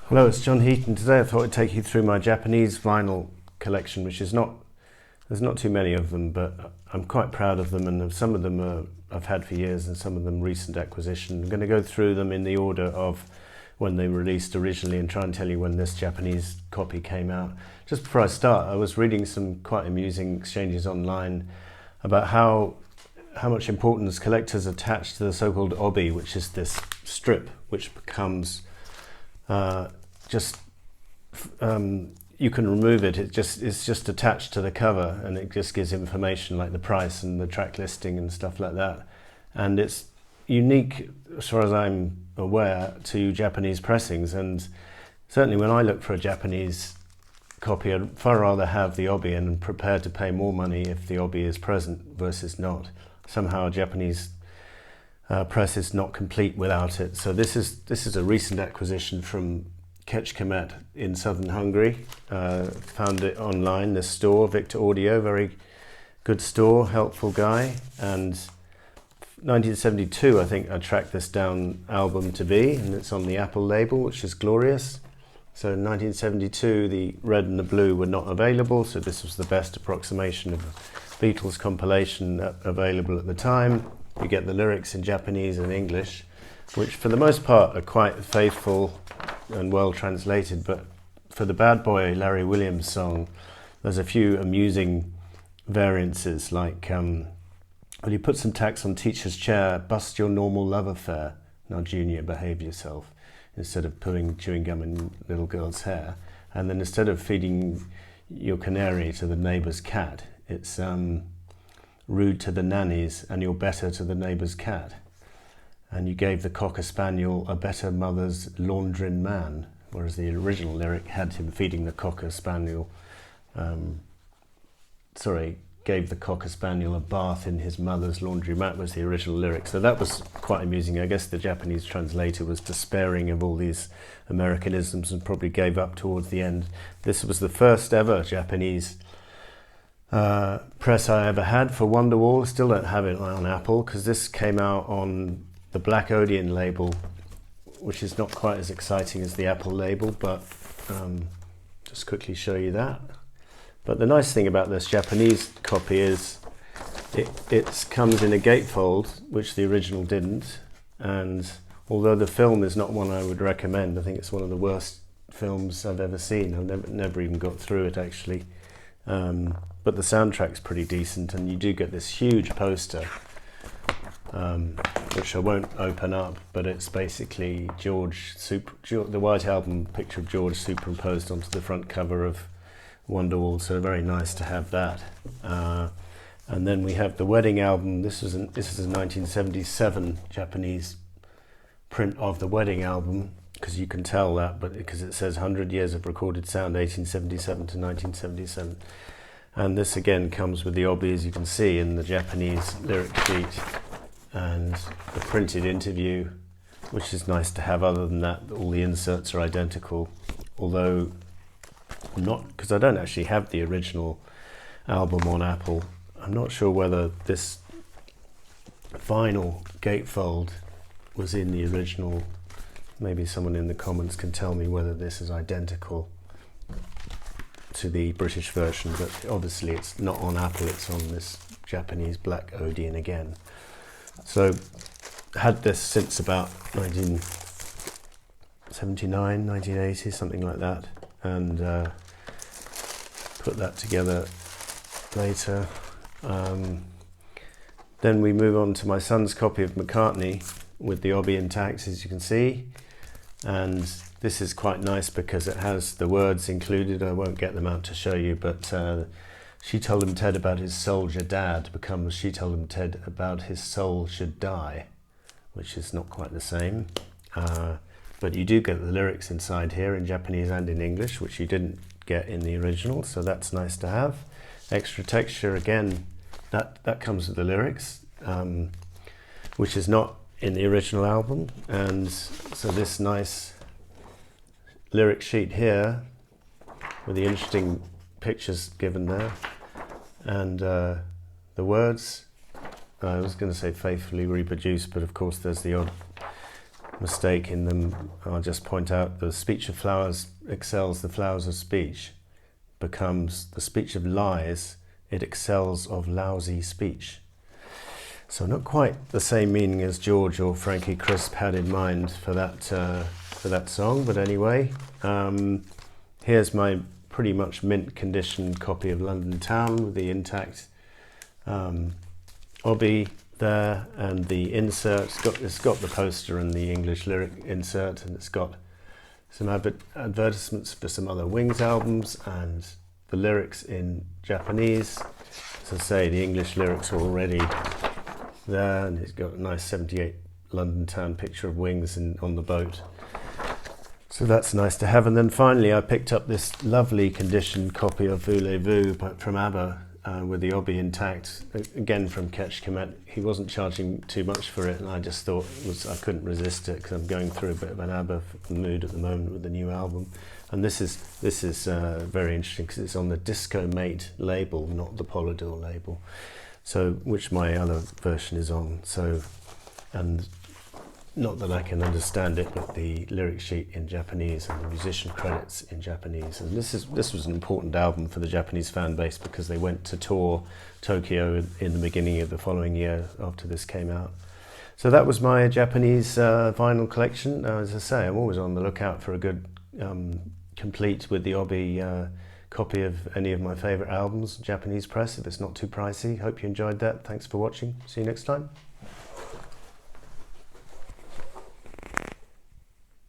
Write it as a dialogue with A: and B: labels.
A: Hello, it's John Heaton. Today I thought I'd take you through my Japanese vinyl collection, which is there's not too many of them, but I'm quite proud of them, and some of them I've had for years and some of them recent acquisition. I'm going to go through them in the order of when they were released originally and try and tell you when this Japanese copy came out. Just before I start, I was reading some quite amusing exchanges online about how much importance collectors attach to the so-called obi, which is this strip which becomes you can remove it. It's just attached to the cover, and it just gives information like the price and the track listing and stuff like that. And it's unique, as far as I'm aware, to Japanese pressings. And certainly when I look for a Japanese copy, I'd far rather have the obi and prepared to pay more money if the obi is present versus not. Somehow a Japanese press is not complete without it. So this is a recent acquisition from Kecskemét in southern Hungary. Found it online, this store, Victor Audio, very good store, helpful guy. And 1972, I think I tracked this down album to be, and it's on the Apple label, which is glorious. So in 1972, the red and the blue were not available, so this was the best approximation of a Beatles compilation available at the time. You get the lyrics in Japanese and English, which for the most part are quite faithful and well translated, but for the Bad Boy Larry Williams song, there's a few amusing variances, like well, you put some tax on teacher's chair, bust your normal love affair, now junior behave yourself, instead of putting chewing gum in little girl's hair. And then instead of feeding your canary to the neighbour's cat, it's rude to the nannies and you're better to the neighbour's cat. And you gave the cocker spaniel a better mother's laundrin' man, whereas the original lyric had him feeding the cocker spaniel, gave the cocker spaniel a bath in his mother's laundromat was the original lyric. So that was quite amusing. I guess the Japanese translator was despairing of all these Americanisms and probably gave up towards the end. This was the first ever Japanese press I ever had for Wonderwall. I still don't have it on Apple because this came out on the Black Odeon label, which is not quite as exciting as the Apple label, but just quickly show you that. But the nice thing about this Japanese copy is it comes in a gatefold, which the original didn't. And although the film is not one I would recommend, I think it's one of the worst films I've ever seen. I've never even got through it, actually. But the soundtrack's pretty decent, and you do get this huge poster, which I won't open up, but it's basically the White Album picture of George superimposed onto the front cover of Wonderwall, so very nice to have that. And then we have the wedding album. This is a 1977 Japanese print of the wedding album, because you can tell that, but because it says 100 years of recorded sound, 1877 to 1977. And this again comes with the obi, as you can see, in the Japanese lyric sheet and the printed interview, which is nice to have. Other than that, all the inserts are identical, although because I don't actually have the original album on Apple. I'm not sure whether this vinyl gatefold was in the original. Maybe someone in the comments can tell me whether this is identical to the British version, but obviously it's not on Apple, it's on this Japanese Black Odeon again. So had this since about 1979, 1980, something like that, and put that together later. Then we move on to my son's copy of Mccartney with the obi intact, as you can see, and this is quite nice because it has the words included. I won't get them out to show you, but she told him Ted about his soldier dad becomes she told him Ted about his soul should die, which is not quite the same, but you do get the lyrics inside here in Japanese and in English, which you didn't get in the original, so that's nice to have. Extra texture, again, that comes with the lyrics, which is not in the original album. And so this nice lyric sheet here with the interesting pictures given there, and the words, I was going to say faithfully reproduced, but of course there's the odd mistake in them. I'll just point out the speech of flowers excels the flowers of speech, becomes the speech of lies, it excels of lousy speech. So not quite the same meaning as George or Frankie Crisp had in mind for that song, but anyway, here's my pretty much mint condition copy of London Town with the intact OBI there, and the insert. It's got the poster and the English lyric insert, and it's got some advertisements for some other Wings albums and the lyrics in Japanese. As I say, the English lyrics are already there, and it's got a nice 78 London Town picture of Wings on the boat. So that's nice to have. And then finally I picked up this lovely condition copy of Voulez-Vous from ABBA with the OBI intact, again from Ketch Kemet. He wasn't charging too much for it, and I just thought I couldn't resist it because I'm going through a bit of an ABBA mood at the moment with the new album. And this is very interesting because it's on the Disco Mate label, not the Polydor label, so which my other version is on. So, and not that I can understand it, but the lyric sheet in Japanese and the musician credits in Japanese. And this was an important album for the Japanese fan base because they went to tour Tokyo in the beginning of the following year after this came out. So that was my Japanese vinyl collection. As I say, I'm always on the lookout for a good complete with the OBI copy of any of my favourite albums, Japanese press, if it's not too pricey. Hope you enjoyed that. Thanks for watching. See you next time.